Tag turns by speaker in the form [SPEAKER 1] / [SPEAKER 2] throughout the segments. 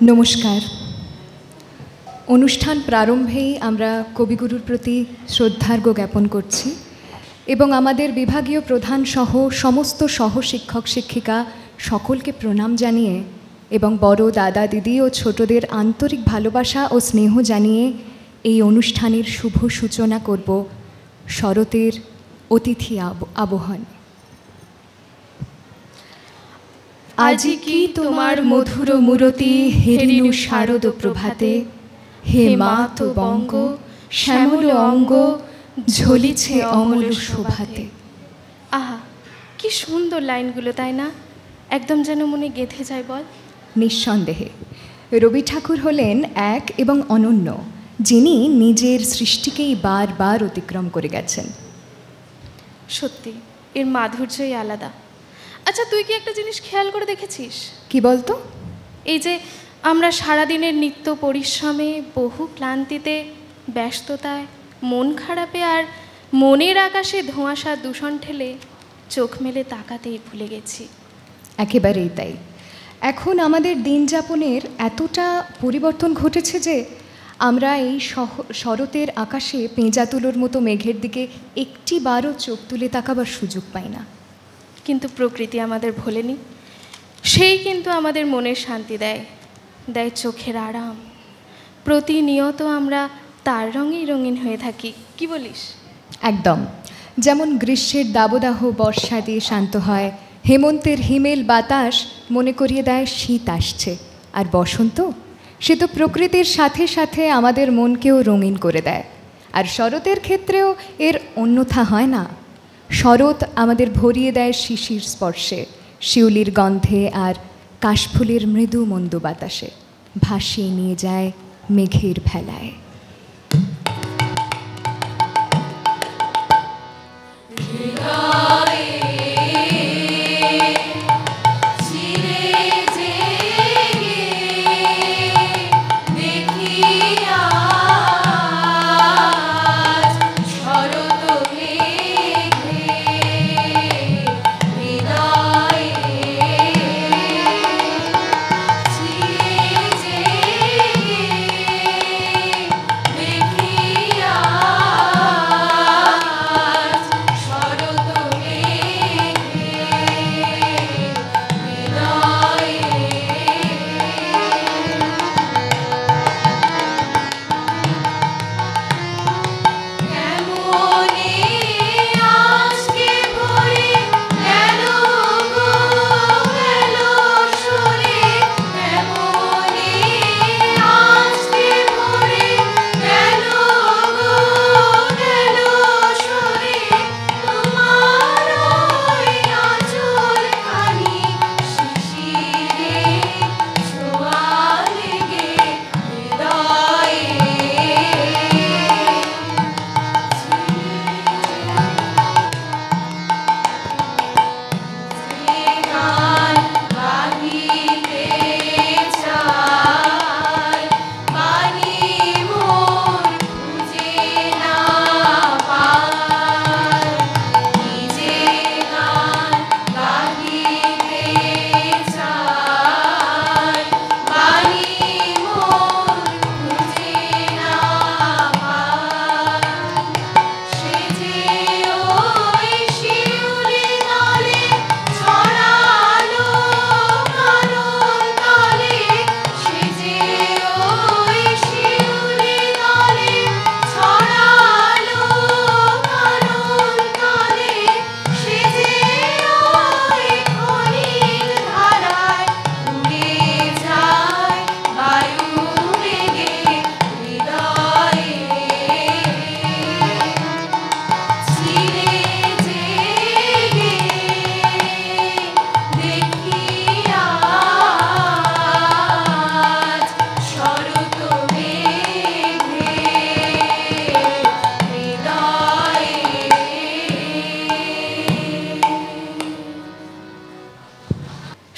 [SPEAKER 1] নমস্কার। অনুষ্ঠান প্রারম্ভেই আমরা কবিগুরুর প্রতি শ্রদ্ধার্ঘ্য জ্ঞাপন করছি এবং আমাদের বিভাগীয় প্রধান সহ সমস্ত সহশিক্ষক শিক্ষিকা সকলকে প্রণাম জানিয়ে এবং বড় দাদা দিদি ও ছোটদের আন্তরিক ভালোবাসা ও স্নেহ জানিয়ে এই অনুষ্ঠানের শুভ সূচনা করব শরতের অতিথি আবহন। আজি কি তোমার মধুর মূরতি হেরিনু শারদ প্রভাতে, হে মাত বঙ্গ শ্যামল অঙ্গ ঝলিছে অমল শোভাতে।
[SPEAKER 2] আহা, কি সুন্দর লাইনগুলো, তাই না? একদম যেন মনে গেঁথে যায় বল।
[SPEAKER 1] নিঃসন্দেহে রবি ঠাকুর হলেন এক এবং অনন্য, যিনি নিজের সৃষ্টিকেই বারবার অতিক্রম করে গেছেন।
[SPEAKER 2] সত্যি এর মাধুর্যই আলাদা। আচ্ছা, তুই কি একটা জিনিস খেয়াল করে দেখেছিস?
[SPEAKER 1] কি বলতো?
[SPEAKER 2] এই যে আমরা সারাদিনের নিত্য পরিশ্রমে, বহু ক্লান্তিতে, ব্যস্ততায়, মন খারাপে আর মনের আকাশে ধোঁয়াশা দূষণ ঠেলে চোখ মেলে তাকাতেই ভুলে গেছি।
[SPEAKER 1] একেবারেই তাই। এখন আমাদের দিন যাপনের এতটা পরিবর্তন ঘটেছে যে আমরা এই শরতের আকাশে পেঁজা তুলোর মতো মেঘের দিকে একটিবারও চোখ তুলে তাকাবার সুযোগ পাই না।
[SPEAKER 2] কিন্তু প্রকৃতি আমাদের ভোলেনি। সেই কিন্তু আমাদের মনের শান্তি দেয়, দেয় চোখের আরাম। প্রতিনিয়ত আমরা তার রঙেই রঙিন হয়ে থাকি, কি বলিস?
[SPEAKER 1] একদম। যেমন গ্রীষ্মের দাবদাহ বর্ষা দিয়ে শান্ত হয়, হেমন্তের হিমেল বাতাস মনে করিয়ে দেয় শীত আসছে, আর বসন্ত সে তো প্রকৃতির সাথে সাথে আমাদের মনকেও রঙিন করে দেয়। আর শরতের ক্ষেত্রেও এর অন্যথা হয় না। শরৎ আমাদের ভরিয়ে দেয় শিশির স্পর্শে, শিউলির গন্ধে আর কাশফুলের মৃদু মন্দ বাতাসে, ভাসিয়ে নিয়ে যায় মেঘের ভেলায়।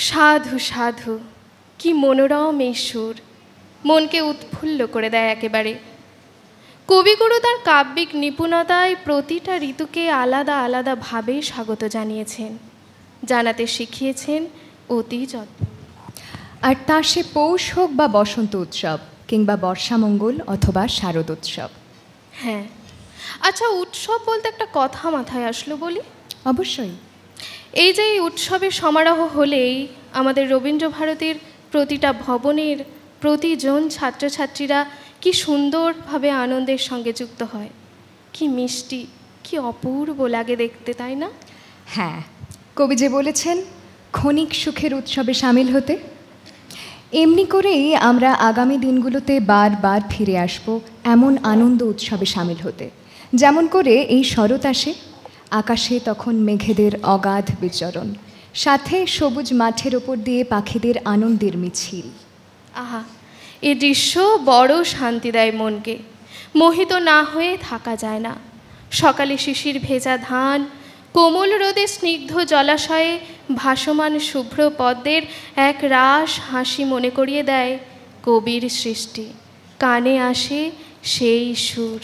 [SPEAKER 2] সাধু সাধু, কি মনোরম এই সুর, মনকে উৎফুল্ল করে দেয় একেবারে। কবিগুরু তার কাব্যিক নিপুণতায় প্রতিটা ঋতুকে আলাদা আলাদাভাবে স্বাগত জানিয়েছেন, জানাতে শিখিয়েছেন অতি যত্ন।
[SPEAKER 1] আর তা সে পৌষ হোক বা বসন্ত উৎসব কিংবা বর্ষামঙ্গল অথবা শারদোৎসব।
[SPEAKER 2] হ্যাঁ, আচ্ছা, উৎসব বলতে একটা কথা মাথায় আসলো, বলি।
[SPEAKER 1] অবশ্যই।
[SPEAKER 2] এই যে এই উৎসবের সমারোহ হলেই আমাদের রবীন্দ্রভারতীর প্রতিটা ভবনের প্রতিজন ছাত্রছাত্রীরা কি সুন্দরভাবে আনন্দের সঙ্গে যুক্ত হয়, কি মিষ্টি, কি অপূর্ব লাগে দেখতে, তাই না?
[SPEAKER 1] হ্যাঁ, কবি যে বলেছেন ক্ষণিক সুখের উৎসবে সামিল হতে। এমনি করেই আমরা আগামী দিনগুলোতে বারবার ফিরে আসব এমন আনন্দ উৎসবে সামিল হতে। যেমন করে এই শরৎ আসে, আকাশে তখন মেঘেদের অগাধ বিচরণ, সাথে সবুজ মাঠের ওপর দিয়ে পাখিদের আনন্দের মিছিল।
[SPEAKER 2] আহা, এ দৃশ্য বড় শান্তি দেয় মনকে, মোহিত না হয়ে থাকা যায় না। সকালে শিশির ভেজা ধান, কোমল রোদে স্নিগ্ধ জলাশয়ে ভাসমান শুভ্র পদ্মের এক রাস হাসি মনে করিয়ে দেয় কবির সৃষ্টি। কানে আসে সেই সুর।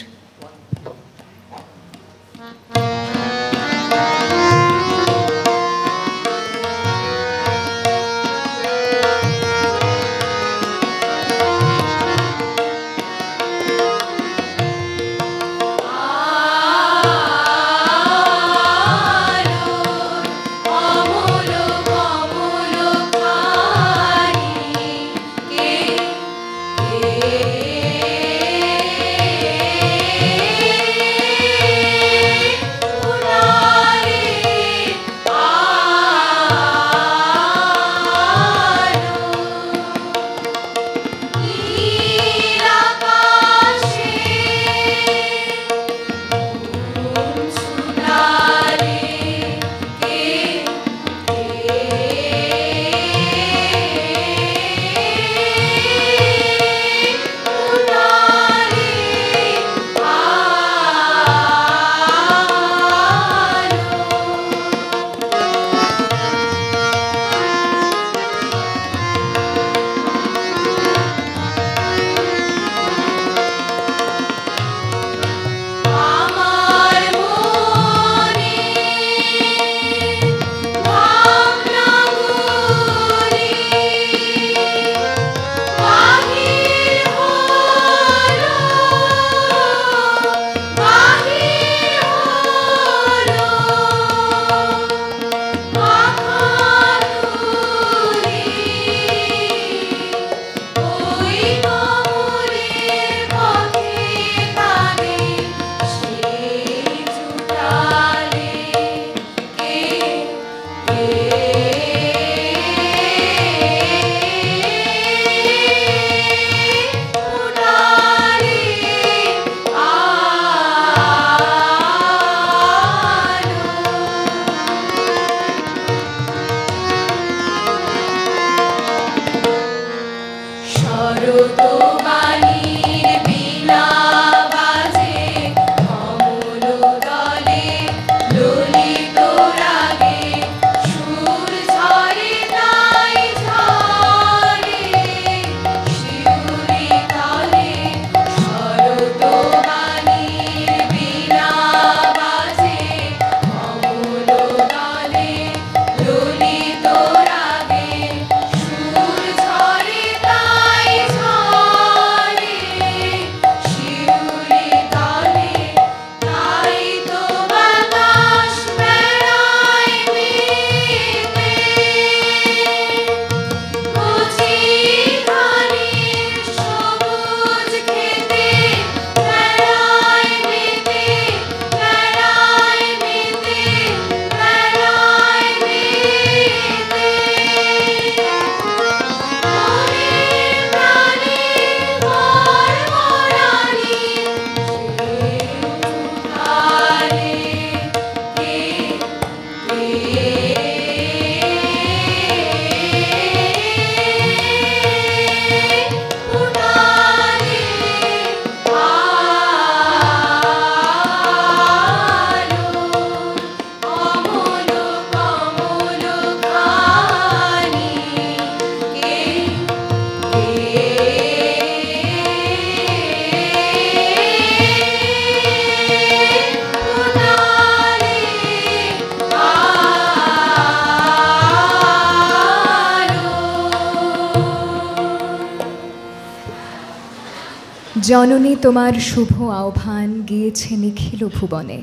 [SPEAKER 1] জননী তোমার শুভ আহ্বান গিয়েছে নিখিল ভুবনে,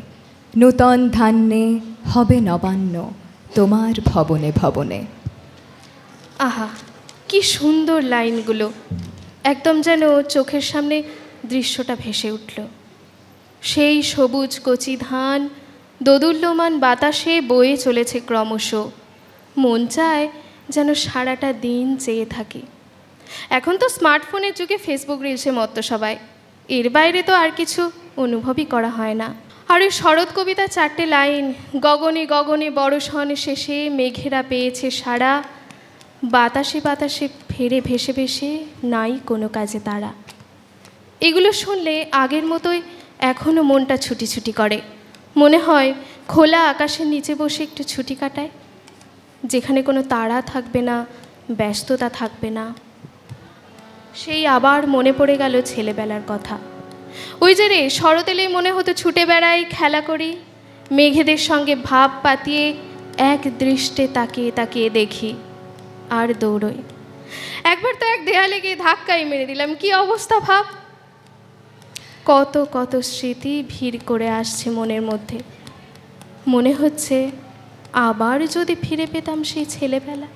[SPEAKER 1] নূতন ধান্যে হবে নবান্ন তোমার ভবনে ভবনে।
[SPEAKER 2] আহা, কি সুন্দর লাইনগুলো! একদম যেন চোখের সামনে দৃশ্যটা ভেসে উঠল। সেই সবুজ কচি ধান দোদুল্যমান বাতাসে বয়ে চলেছে ক্রমশ। মন চায় যেন সারাটা দিন চেয়ে থাকি। এখন তো স্মার্টফোনের যুগে ফেসবুক রিলসে মত্ত সবাই, এর বাইরে তো আর কিছু অনুভবই করা হয় না। আর ওই শরৎ কবিতা 4টে লাইন, গগনে গগনে বড়ষণ শেষে মেঘেরা পেয়েছে সারা, বাতাসে বাতাসে ফেরে ভেসে ভেসে নাই কোনো কাজে তারা। এগুলো শুনলে আগের মতোই এখনও মনটা ছুটি ছুটি করে। মনে হয় খোলা আকাশের নিচে বসে একটু ছুটি কাটায়, যেখানে কোনো তাড়া থাকবে না, ব্যস্ততা থাকবে না। সেই আবার মনে পড়ে গেল ছেলেবেলার কথা। ওই যে রে, শরৎ এলেই মনে হতো ছুটে বেড়াই, খেলা করি, মেঘেদের সঙ্গে ভাব পাতিয়ে এক দৃষ্টে তাকিয়ে তাকিয়ে দেখি আর দৌড়ই। একবার তো এক দেয়ালে গিয়ে ধাক্কাই মেরে দিলাম, কি অবস্থা ভাব। কত কত স্মৃতি ভিড় করে আসছে মনের মধ্যে। মনে হচ্ছে আবার যদি ফিরে পেতাম সেই ছেলেবেলা।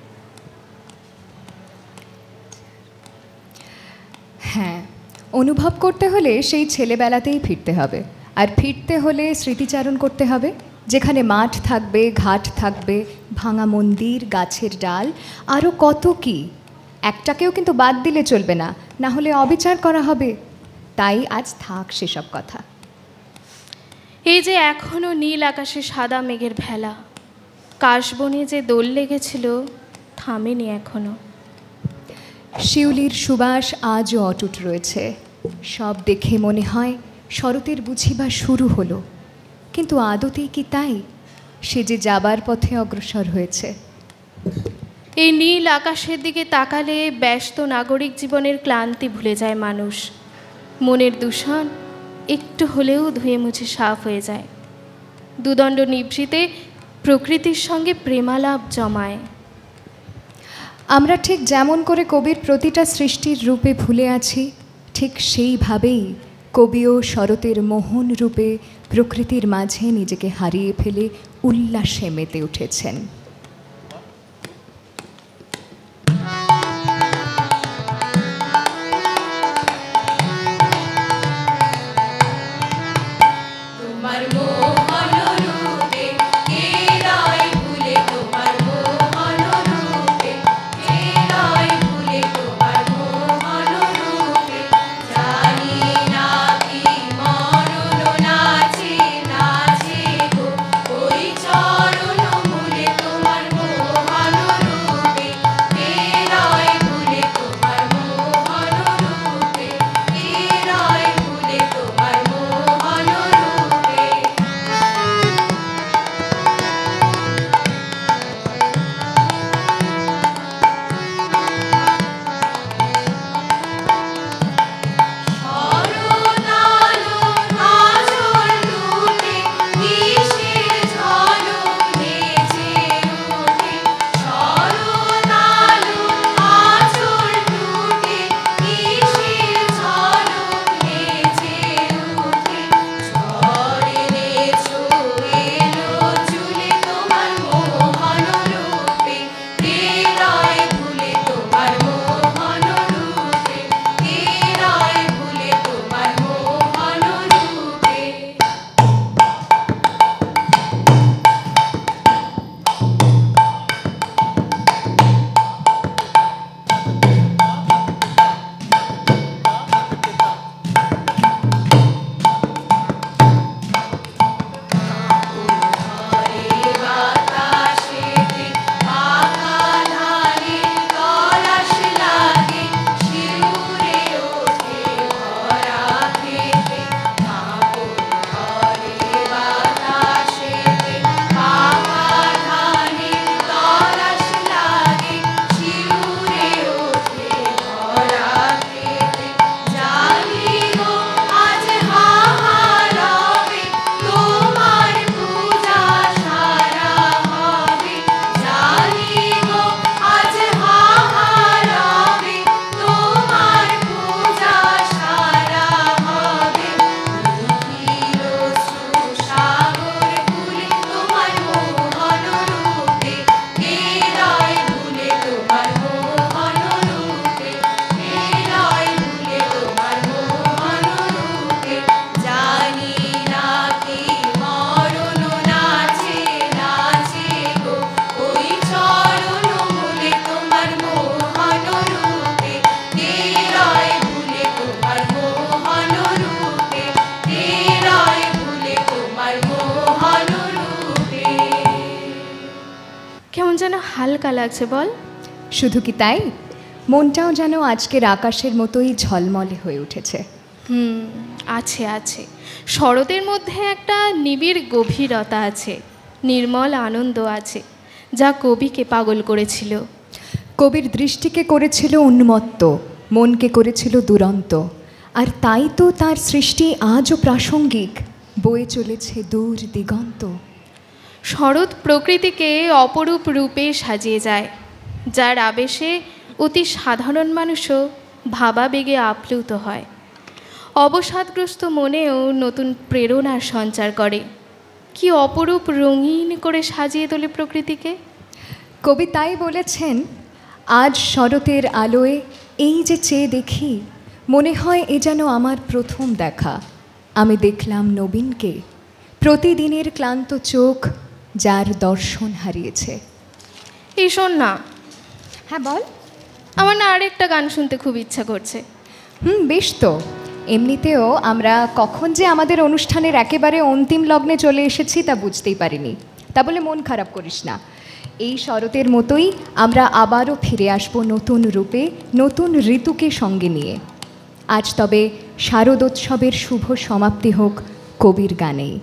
[SPEAKER 1] হ্যাঁ, অনুভব করতে হলে সেই ছেলেবেলাতেই ফিরতে হবে। আর ফিরতে হলে স্মৃতিচারণ করতে হবে, যেখানে মাঠ থাকবে, ঘাট থাকবে, ভাঙা মন্দির, গাছের ডাল, আরও কত কি। একটাকেও কিন্তু বাদ দিলে চলবে না, না হলে অবিচার করা হবে। তাই আজ থাক সেসব কথা।
[SPEAKER 2] এই যে এখনও নীল আকাশে সাদা মেঘের ভেলা, কাশবনে যে দোল লেগেছিল থামেনি এখনো।
[SPEAKER 1] শিউলির সুবাস আজও অটুট রয়েছে। সব দেখে মনে হয় শরতের বুঝিবা শুরু হলো, কিন্তু আদতেই কি তাই? সে যে যাবার পথে অগ্রসর হয়েছে।
[SPEAKER 2] এই নীল আকাশের দিকে তাকালে ব্যস্ত নাগরিক জীবনের ক্লান্তি ভুলে যায় মানুষ। মনের দূষণ একটু হলেও ধুয়ে মুছে সাফ হয়ে যায়। দুদণ্ড নিভৃতে প্রকৃতির সঙ্গে প্রেমালাপ জমায়।
[SPEAKER 1] আমরা ঠিক যেমন করে কবির প্রতিটা সৃষ্টির রূপে ভুলে আছি, ঠিক সেইভাবেই কবিও শরতের মোহন রূপে প্রকৃতির মাঝে নিজেকে হারিয়ে ফেলে উল্লাসে মেতে উঠেছেন।
[SPEAKER 3] চরণ মূলে
[SPEAKER 2] যেন হালকা লাগছে বল।
[SPEAKER 1] শুধু কি তাই, মনটাও যেন আজকের আকাশের মতোই ঝলমলে হয়ে উঠেছে।
[SPEAKER 2] আছে আছে, শরতের মধ্যে একটা নিবিড় গভীরতা আছে, নির্মল আনন্দ আছে, যা কবিকে পাগল করেছিল।
[SPEAKER 1] কবির দৃষ্টিকে করেছিল উন্মত্ত, মনকে করেছিল দুরন্ত, আর তাই তো তার সৃষ্টি আজও প্রাসঙ্গিক, বয়ে চলেছে দূর দিগন্ত।
[SPEAKER 2] শরৎ প্রকৃতিকে অপরূপ রূপে সাজিয়ে যায়, যার আবেশে অতি সাধারণ মানুষও ভাবাবেগে আপ্লুত হয়, অবসাদগ্রস্ত মনেও নতুন প্রেরণার সঞ্চার করে। কি অপরূপ রঙিন করে সাজিয়ে তোলে প্রকৃতিকে।
[SPEAKER 1] কবি তাই বলেছেন, আজ শরতের আলোয় এই যে চেয়ে দেখি, মনে হয় এ যেন আমার প্রথম দেখা। আমি দেখলাম নবীনকে, প্রতিদিনের ক্লান্ত চোখ যার দর্শন হারিয়েছে।
[SPEAKER 2] এই শোন না।
[SPEAKER 1] হ্যাঁ বল।
[SPEAKER 2] আমার না আরেকটা গান শুনতে খুব ইচ্ছা করছে।
[SPEAKER 1] বেশ তো। এমনিতেও আমরা কখন যে আমাদের অনুষ্ঠানের একেবারে অন্তিম লগ্নে চলে এসেছি তা বুঝতেই পারিনি। তা বলে মন খারাপ করিস না। এই শরতের মতোই আমরা আবারও ফিরে আসব নতুন রূপে, নতুন ঋতুকে সঙ্গে নিয়ে। আজ তবে শারদোৎসবের শুভ সমাপ্তি হোক কবির গানেই।